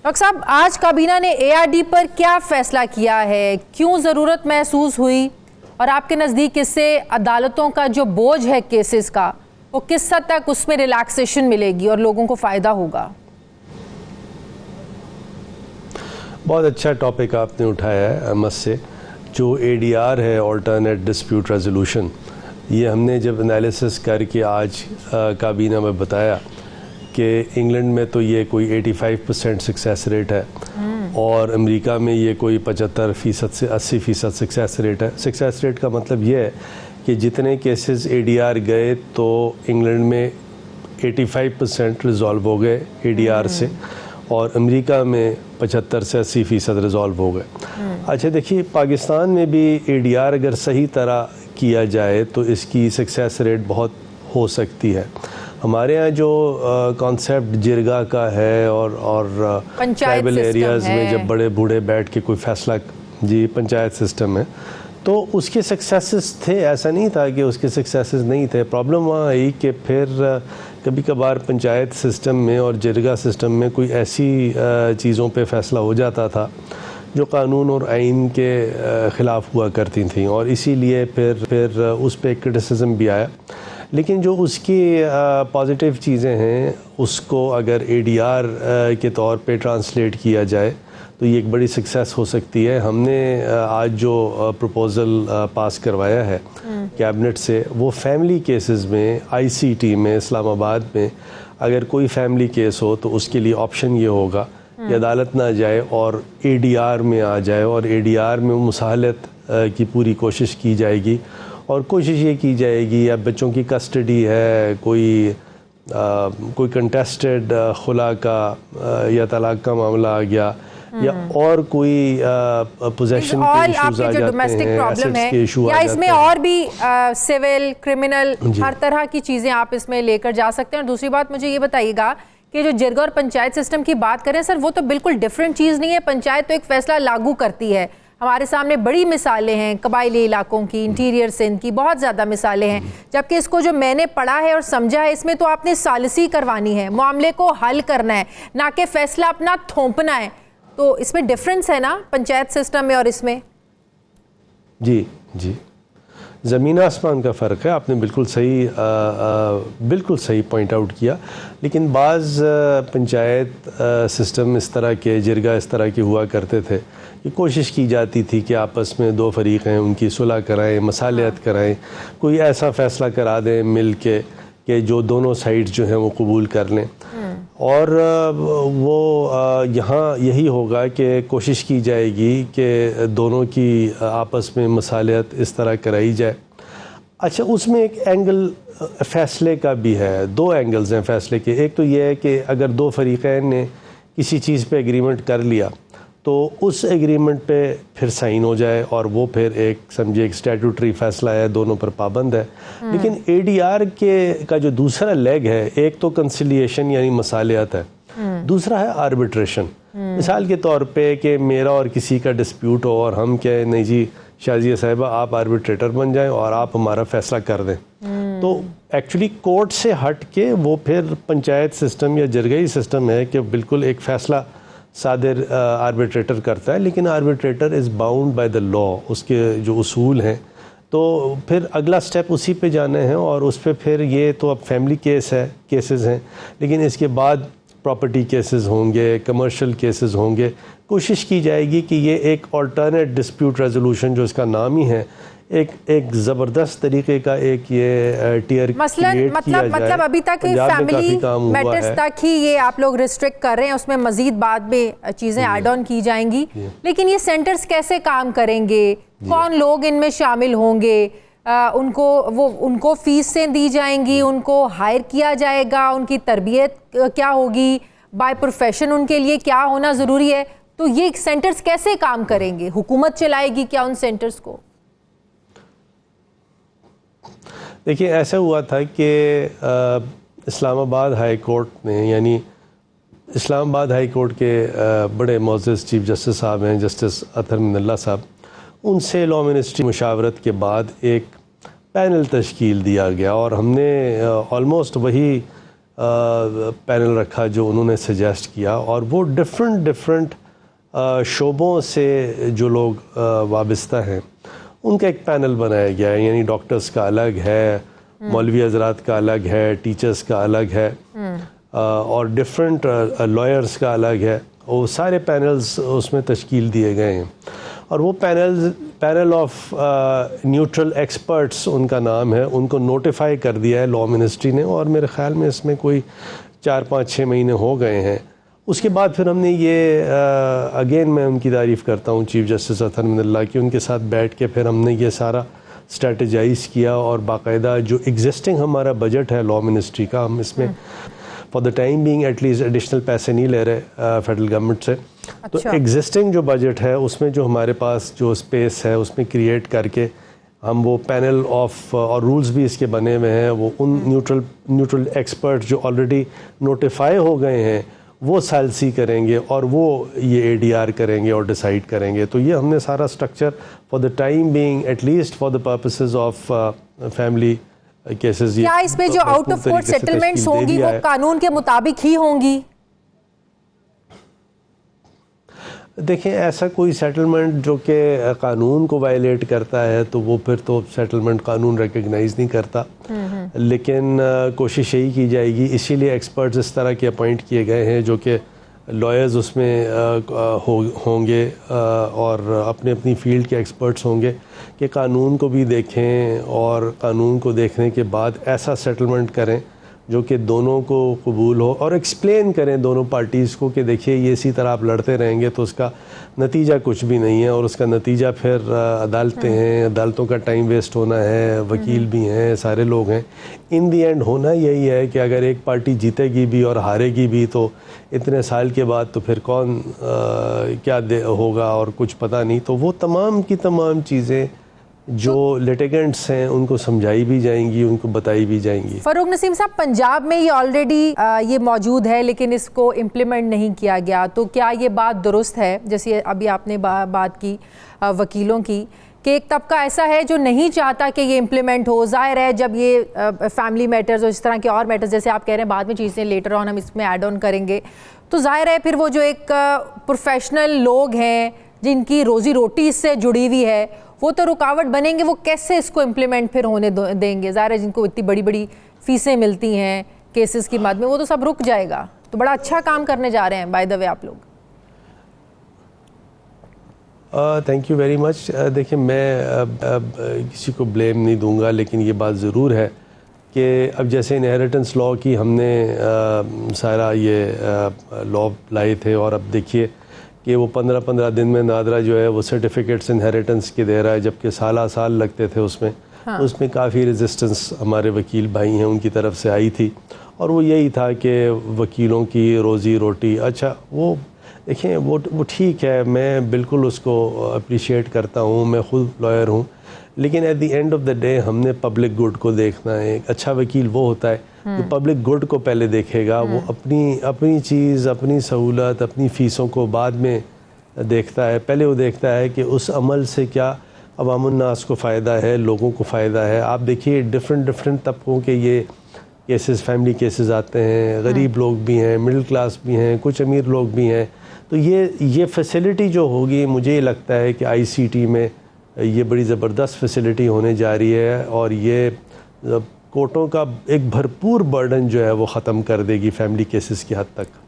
Doctor صاحب، آج کابینہ نے ARD پر کیا فیصلہ کیا ہے؟ کیوں ضرورت محسوس ہوئی؟ اور آپ کے نزدیک اس سے عدالتوں کا جو بوجھ ہے کیسز کا، وہ کس حد تک اس میں ریلیکسیشن ملے گی اور لوگوں کو فائدہ ہوگا؟ بہت اچھا ٹاپک آپ نے اٹھایا ہے احمد سے. جو ADR ہے آلٹرنیٹ ڈسپیوٹ ریزولوشن، یہ ہم نے جب انالیسس کر کے آج کابینہ میں بتایا کہ انگلینڈ میں تو یہ کوئی 85% سکسیس ریٹ ہے اور امریکہ میں یہ کوئی 75% سے 80% سکسیس ریٹ ہے. سکسیس ریٹ کا مطلب یہ ہے کہ جتنے کیسز ADR گئے تو انگلینڈ میں 85% ریزالو ہو گئے ADR سے، اور امریکہ میں 75 سے 80% ریزالو ہو گئے. اچھا دیکھیے، پاکستان میں بھی ADR اگر صحیح طرح کیا جائے تو اس کی سکسیس ریٹ بہت ہو سکتی ہے. ہمارے ہاں جو کانسیپٹ جرگا کا ہے اور ٹرائبل ایریاز میں جب بڑے بوڑھے بیٹھ کے کوئی فیصلہ، جی پنچایت سسٹم ہے، تو اس کے سکسیسز تھے. ایسا نہیں تھا کہ اس کے سکسیسز نہیں تھے. پرابلم وہاں آئی کہ پھر کبھی کبھار پنچایت سسٹم میں اور جرگا سسٹم میں کوئی ایسی چیزوں پہ فیصلہ ہو جاتا تھا جو قانون اور آئین کے خلاف ہوا کرتی تھیں، اور اسی لیے پھر اس پہ کرٹیسزم بھی آیا. لیکن جو اس کی پازیٹیو چیزیں ہیں اس کو اگر ADR کے طور پہ ٹرانسلیٹ کیا جائے تو یہ ایک بڑی سکسیس ہو سکتی ہے. ہم نے آج جو پروپوزل پاس کروایا ہے کیبنٹ سے، وہ فیملی کیسز میں ICT میں اسلام آباد میں اگر کوئی فیملی کیس ہو تو اس کے لیے آپشن یہ ہوگا کہ عدالت نہ جائے اور ADR میں آ جائے، اور ADR میں مساہلت کی پوری کوشش کی جائے گی. اور کوشش یہ کی جائے گی، یا بچوں کی کسٹڈی ہے، کوئی کنٹیسٹڈ خلا کا یا طلاق کا معاملہ آ گیا، یا اور کوئی پوزیشن کے ایشوز آ جاتے ہیں، ایسٹس کے ایشو آ جاتے ہیں، اس میں اور بھی سول کرمنل ہر طرح کی چیزیں آپ اس میں لے کر جا سکتے ہیں. اور دوسری بات مجھے یہ بتائیے گا کہ جو جرگا اور پنچایت سسٹم کی بات کریں سر، وہ تو بالکل ڈیفرنٹ چیز نہیں ہے. پنچایت تو ایک فیصلہ لاگو کرتی ہے. ہمارے سامنے بڑی مثالیں ہیں قبائلی علاقوں کی، انٹیریئر سندھ کی، بہت زیادہ مثالیں ہیں. جبکہ اس کو جو میں نے پڑھا ہے اور سمجھا ہے، اس میں تو آپ نے ثالثی کروانی ہے، معاملے کو حل کرنا ہے، نہ کہ فیصلہ اپنا تھوپنا ہے. تو اس میں ڈیفرنس ہے نا پنچایت سسٹم میں اور اس میں؟ جی زمین آسمان کا فرق ہے. آپ نے بالکل صحیح پوائنٹ آؤٹ کیا. لیکن بعض پنچایت سسٹم اس طرح کے، جرگا اس طرح کے ہوا کرتے تھے کہ کوشش کی جاتی تھی کہ آپس میں دو فریق ہیں ان کی صلح کرائیں، مصالحت کرائیں، کوئی ایسا فیصلہ کرا دیں مل کے کہ جو دونوں سائڈ جو ہیں وہ قبول کر لیں. اور وہ یہاں یہی ہوگا کہ کوشش کی جائے گی کہ دونوں کی آپس میں مصالحت اس طرح کرائی جائے. اچھا، اس میں ایک اینگل فیصلے کا بھی ہے. دو اینگلز ہیں فیصلے کے. ایک تو یہ ہے کہ اگر دو فریقین نے کسی چیز پہ ایگریمنٹ کر لیا تو اس ایگریمنٹ پہ پھر سائن ہو جائے، اور وہ پھر ایک سمجھے ایک اسٹیٹوٹری فیصلہ ہے، دونوں پر پابند ہے. لیکن ADR کا جو دوسرا لیگ ہے، ایک تو کنسیلیشن یعنی مصالحت ہے، دوسرا ہے آربیٹریشن. مثال کے طور پہ کہ میرا اور کسی کا ڈسپیوٹ ہو اور ہم کہیں نہیں جی شازیہ صاحبہ آپ آربیٹریٹر بن جائیں اور آپ ہمارا فیصلہ کر دیں. تو ایکچولی کورٹ سے ہٹ کے وہ پھر پنچایت سسٹم یا جرگئی سسٹم ہے کہ بالکل ایک فیصلہ صادر آربیٹریٹر کرتا ہے، لیکن arbitrator is bound by the law, اس کے جو اصول ہیں. تو پھر اگلا سٹیپ اسی پہ جانے ہیں، اور اس پہ پھر یہ تو اب فیملی کیسز ہیں، لیکن اس کے بعد پراپرٹی کیسز ہوں گے، کمرشل کیسز ہوں گے. کوشش کی جائے گی کہ یہ ایک آلٹرنیٹ ڈسپیوٹ ریزولوشن جو اس کا نام ہی ہے، ایک زبردست طریقے کا ایک یہ ٹیئر مطلب ابھی تک فیملی میٹرز تک ہی یہ آپ لوگ ریسٹرکٹ کر رہے ہیں، اس میں مزید بعد میں چیزیں ایڈ آن کی جائیں گی. لیکن یہ سینٹرز کیسے کام کریں گے؟ کون لوگ ان میں شامل ہوں گے؟ ان کو فیسیں دی جائیں گی؟ ان کو ہائر کیا جائے گا؟ ان کی تربیت کیا ہوگی؟ بائی پروفیشن ان کے لیے کیا ہونا ضروری ہے؟ تو یہ سینٹرز کیسے کام کریں گے؟ حکومت چلائے گی کیا ان سینٹرز کو؟ دیکھیے، ایسا ہوا تھا کہ اسلام آباد ہائی کورٹ نے، یعنی اسلام آباد ہائی کورٹ کے بڑے معزز چیف جسٹس صاحب ہیں، جسٹس اطہر من اللہ صاحب، ان سے لا منسٹری مشاورت کے بعد ایک پینل تشکیل دیا گیا، اور ہم نے آلموسٹ وہی پینل رکھا جو انہوں نے سجیسٹ کیا, اور وہ ڈفرینٹ شعبوں سے جو لوگ وابستہ ہیں ان کا ایک پینل بنایا گیا ہے. یعنی ڈاکٹرز کا الگ ہے, مولوی حضرات کا الگ ہے, ٹیچرز کا الگ ہے, اور ڈفرینٹ لائرز کا الگ ہے. وہ سارے پینلز اس میں تشکیل دیے گئے ہیں, اور وہ پینل آف نیوٹرل ایکسپرٹس ان کا نام ہے. ان کو نوٹیفائی کر دیا ہے لاء منسٹری نے, اور میرے خیال میں اس میں کوئی 4-5-6 مہینے ہو گئے ہیں. اس کے بعد پھر ہم نے یہ اگین میں ان کی تعریف کرتا ہوں چیف جسٹس اطہر من اللہ کی, ان کے ساتھ بیٹھ کے پھر ہم نے یہ سارا اسٹریٹجائز کیا, اور باقاعدہ جو ایگزسٹنگ ہمارا بجٹ ہے لاء منسٹری کا, ہم اس میں for the time being at least additional پیسے نہیں لے رہے فیڈرل گورنمنٹ سے. تو ایگزسٹنگ جو بجٹ ہے اس میں جو ہمارے پاس جو اسپیس ہے اس میں کریٹ کر کے ہم وہ پینل آف, اور رولز بھی اس کے بنے ہوئے ہیں, وہ ان نیوٹرل ایکسپرٹ جو آلریڈی نوٹیفائی ہو گئے ہیں وہ سالسی کریں گے, اور وہ یہ ADR کریں گے اور ڈیسائیڈ کریں گے. تو یہ ہم نے سارا structure for the time being at least for the purposes of family cases. کیا اس میں جو آؤٹ آف کورٹ سیٹلمنٹس ہوں گی وہ قانون کے مطابق ہی ہوں گی؟ دیکھیں, ایسا کوئی سیٹلمنٹ جو کہ قانون کو وائلیٹ کرتا ہے تو وہ پھر تو سیٹلمنٹ قانون ریکگنائز نہیں کرتا, لیکن کوشش یہی کی جائے گی. اسی لیے ایکسپرٹس اس طرح کے اپوائنٹ کیے گئے ہیں جو کہ لائرز اس میں ہوں گے, اور اپنی فیلڈ کے ایکسپرٹس ہوں گے کہ قانون کو بھی دیکھیں, اور قانون کو دیکھنے کے بعد ایسا سیٹلمنٹ کریں جو کہ دونوں کو قبول ہو, اور ایکسپلین کریں دونوں پارٹیز کو کہ دیکھیے یہ اسی طرح آپ لڑتے رہیں گے تو اس کا نتیجہ کچھ بھی نہیں ہے, اور اس کا نتیجہ پھر عدالتیں ہیں, عدالتوں کا ٹائم ویسٹ ہونا ہے, وکیل بھی ہیں, سارے لوگ ہیں. ان دی اینڈ ہونا یہی ہے کہ اگر ایک پارٹی جیتے گی بھی اور ہارے گی بھی تو اتنے سال کے بعد تو پھر کون کیا ہوگا اور کچھ پتہ نہیں. تو وہ تمام کی تمام چیزیں جو لیٹیگنٹس ہیں ان کو سمجھائی بھی جائیں گی, ان کو بتائی بھی جائیں گی. فاروق نسیم صاحب, پنجاب میں یہ آلریڈی یہ موجود ہے لیکن اس کو امپلیمنٹ نہیں کیا گیا, تو کیا یہ بات درست ہے جیسے ابھی آپ نے بات کی وکیلوں کی کہ ایک طبقہ ایسا ہے جو نہیں چاہتا کہ یہ امپلیمنٹ ہو؟ ظاہر ہے جب یہ فیملی میٹرز اور اس طرح کے اور میٹرز جیسے آپ کہہ رہے ہیں بعد میں چیزیں لیٹر آن ہم اس میں ایڈ آن کریں گے, تو ظاہر ہے پھر وہ جو ایک پروفیشنل لوگ ہیں جن کی روزی روٹی اس سے جڑی ہوئی ہے وہ تو رکاوٹ بنیں گے. وہ کیسے اس کو امپلیمنٹ پھر ہونے دیں گے؟ ظاہر ہے جن کو اتنی بڑی بڑی فیسیں ملتی ہیں کیسز کی مد میں, وہ تو سب رک جائے گا. تو بڑا اچھا کام کرنے جا رہے ہیں بائی دا وے آپ لوگ. Thank you very much. دیکھیں, میں کسی کو بلیم نہیں دوں گا, لیکن یہ بات ضرور ہے کہ اب جیسے انہیریٹنس لاء کی ہم نے سارا یہ لاء لائے تھے, اور اب دیکھیے کہ وہ 15 دن میں نادرا جو ہے وہ سرٹیفکیٹس انہیریٹنس کے دے رہا ہے, جبکہ سال لگتے تھے اس میں. اس میں کافی ریزسٹنس ہمارے وکیل بھائی ہیں ان کی طرف سے آئی تھی, اور وہ یہی تھا کہ وکیلوں کی روزی روٹی. اچھا, وہ دیکھیں وہ ٹھیک ہے, میں بالکل اس کو اپریشیٹ کرتا ہوں, میں خود لائر ہوں, لیکن at the end of the day ہم نے پبلک گڈ کو دیکھنا ہے. ایک اچھا وکیل وہ ہوتا ہے جو پبلک گڈ کو پہلے دیکھے گا, وہ اپنی چیز, اپنی سہولت, اپنی فیسوں کو بعد میں دیکھتا ہے. پہلے وہ دیکھتا ہے کہ اس عمل سے کیا عوام الناس کو فائدہ ہے, لوگوں کو فائدہ ہے. آپ دیکھیے ڈفرینٹ طبقوں کے یہ کیسز, فیملی کیسز آتے ہیں, غریب لوگ بھی ہیں, مڈل کلاس بھی ہیں, کچھ امیر لوگ بھی ہیں. تو یہ فیسلٹی جو ہوگی, مجھے یہ لگتا ہے کہ ICT میں یہ بڑی زبردست فیسلٹی ہونے جا رہی ہے, اور یہ کورٹوں کا ایک بھرپور برڈن جو ہے وہ ختم کر دے گی فیملی کیسز کی حد تک.